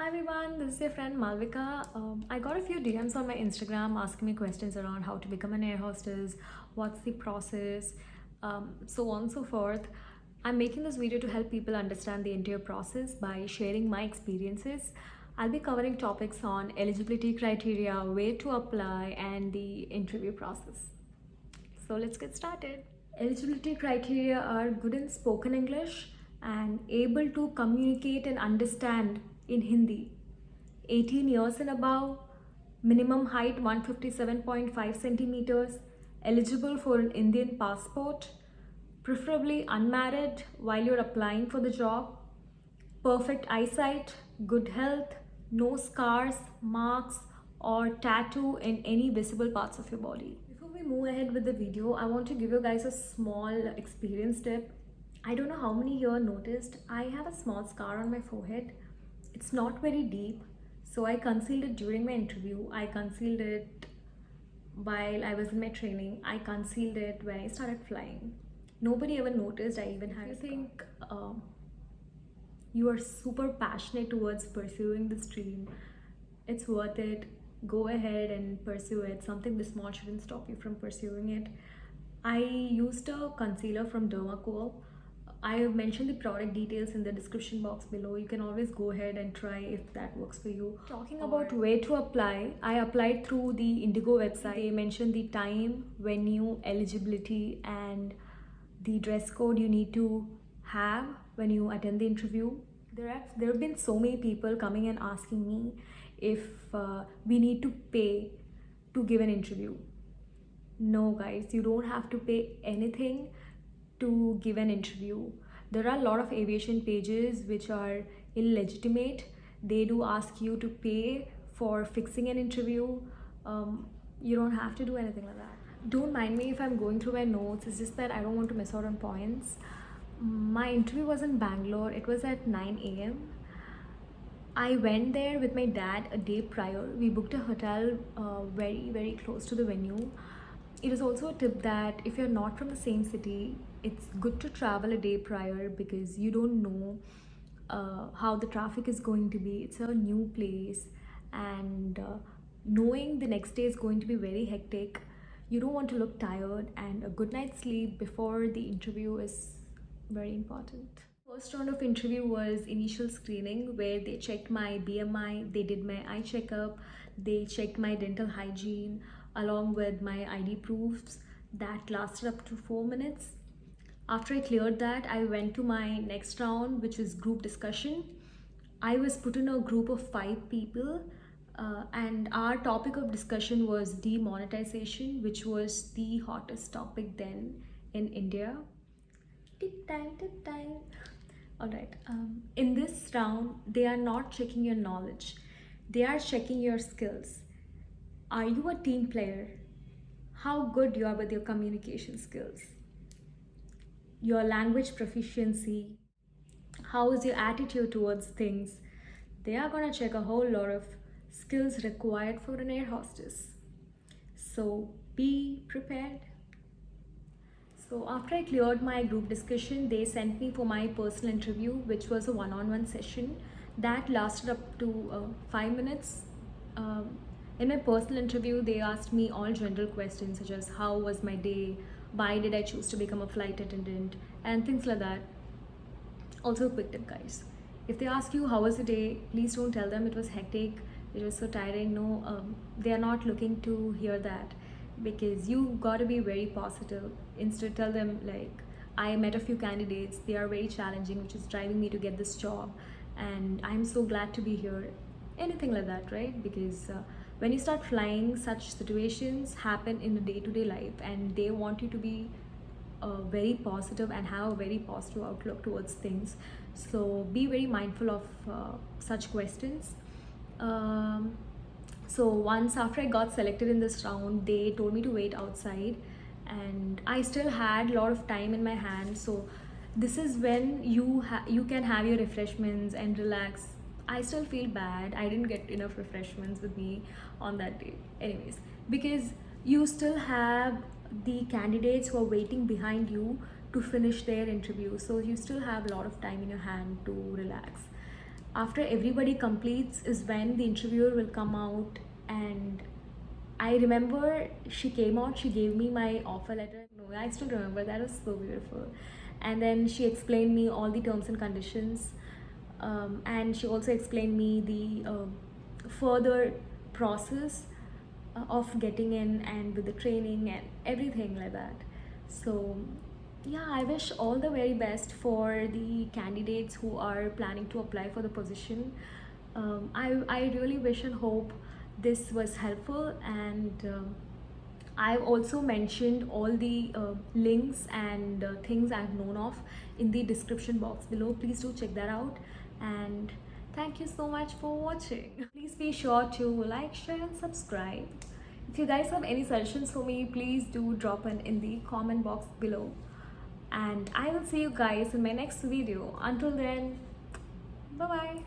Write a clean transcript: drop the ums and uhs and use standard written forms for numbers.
Hi everyone, this is your friend Malvika. I got a few DMs on my Instagram asking me questions around how to become an air hostess, what's the process, so on and so forth. I'm making this video to help people understand the entire process by sharing my experiences. I'll be covering topics on eligibility criteria, where to apply, and the interview process. So let's get started. Eligibility criteria are good in spoken English and able to communicate and understand in Hindi. 18 years and above, minimum height 157.5 centimeters, eligible for an Indian passport, preferably unmarried while you're applying for the job, perfect eyesight, good health, no scars, marks, or tattoo in any visible parts of your body. Before we move ahead with the video, I want to give you guys a small experience tip. I don't know how many here noticed, I have a small scar on my forehead. It's not very deep, so I concealed it during my interview. I concealed it while I was in my training. I concealed it when I started flying. Nobody ever noticed I even had a scar. I think you are super passionate towards pursuing this dream, it's worth it. Go ahead and pursue it. Something this small shouldn't stop you from pursuing it. I used a concealer from Dermaco. I have mentioned the product details in the description box below. You can always go ahead and try if that works for you. Talking about where to apply, I applied through the Indigo website. They mentioned the time, venue, eligibility, and the dress code you need to have when you attend the interview. There have been so many people coming and asking me if we need to pay to give an interview. No guys, you don't have to pay anything to give an interview. There are a lot of aviation pages which are illegitimate. They do ask you to pay for fixing an interview. You don't have to do anything like that. Don't mind me if I'm going through my notes, it's just that I don't want to miss out on points. My interview was in Bangalore. It was at 9 a.m. I went there with my dad a day prior. We booked a hotel very close to the venue. It is also a tip that if you're not from the same city, it's good to travel a day prior because you don't know how the traffic is going to be. It's a new place, and knowing the next day is going to be very hectic, you don't want to look tired, and a good night's sleep before the interview is very important. First round of interview was initial screening where they checked my BMI, they did my eye checkup, they checked my dental hygiene along with my ID proofs. That lasted up to 4 minutes. After I cleared that, I went to my next round, which was group discussion. I was put in a group of 5 people, and our topic of discussion was demonetization, which was the hottest topic then in India. Tip time. All right. In this round, they are not checking your knowledge. They are checking your skills. Are you a team player? How good you are with your communication skills? Your language proficiency? How is your attitude towards things? They are gonna check a whole lot of skills required for an air hostess. So be prepared. So after I cleared my group discussion, they sent me for my personal interview, which was a one-on-one session that lasted up to 5 minutes. In my personal interview, they asked me all general questions such as how was my day, why did I choose to become a flight attendant, and things like that. Also a quick tip guys, if they ask you how was the day, please don't tell them it was hectic, it was so tiring. No, they are not looking to hear that, because you got to be very positive. Instead tell them like, I met a few candidates, they are very challenging, which is driving me to get this job, and I'm so glad to be here. Anything like that, right? Because when you start flying, such situations happen in a day-to-day life, and they want you to be very positive and have a very positive outlook towards things. So be very mindful of such questions. So once after I got selected in this round, they told me to wait outside, and I still had a lot of time in my hand. So this is when you can have your refreshments and relax. I still feel bad I didn't get enough refreshments with me on that day. Anyways, because you still have the candidates who are waiting behind you to finish their interview, so you still have a lot of time in your hand to relax. after everybody completes is when the interviewer will come out. And I remember she came out, she gave me my offer letter. No, I still remember, that was so beautiful. And then she explained me all the terms and conditions, and she also explained me the further process of getting in, and with the training and everything like that. So yeah, I wish all the very best for the candidates who are planning to apply for the position. I really wish and hope this was helpful. And I've also mentioned all the links and things I've known of in the description box below. Please do check that out. And thank you so much for watching. Please be sure to like, share, and subscribe. If you guys have any suggestions for me, please do drop in the comment box below. And I will see you guys in my next video. Until then, bye bye.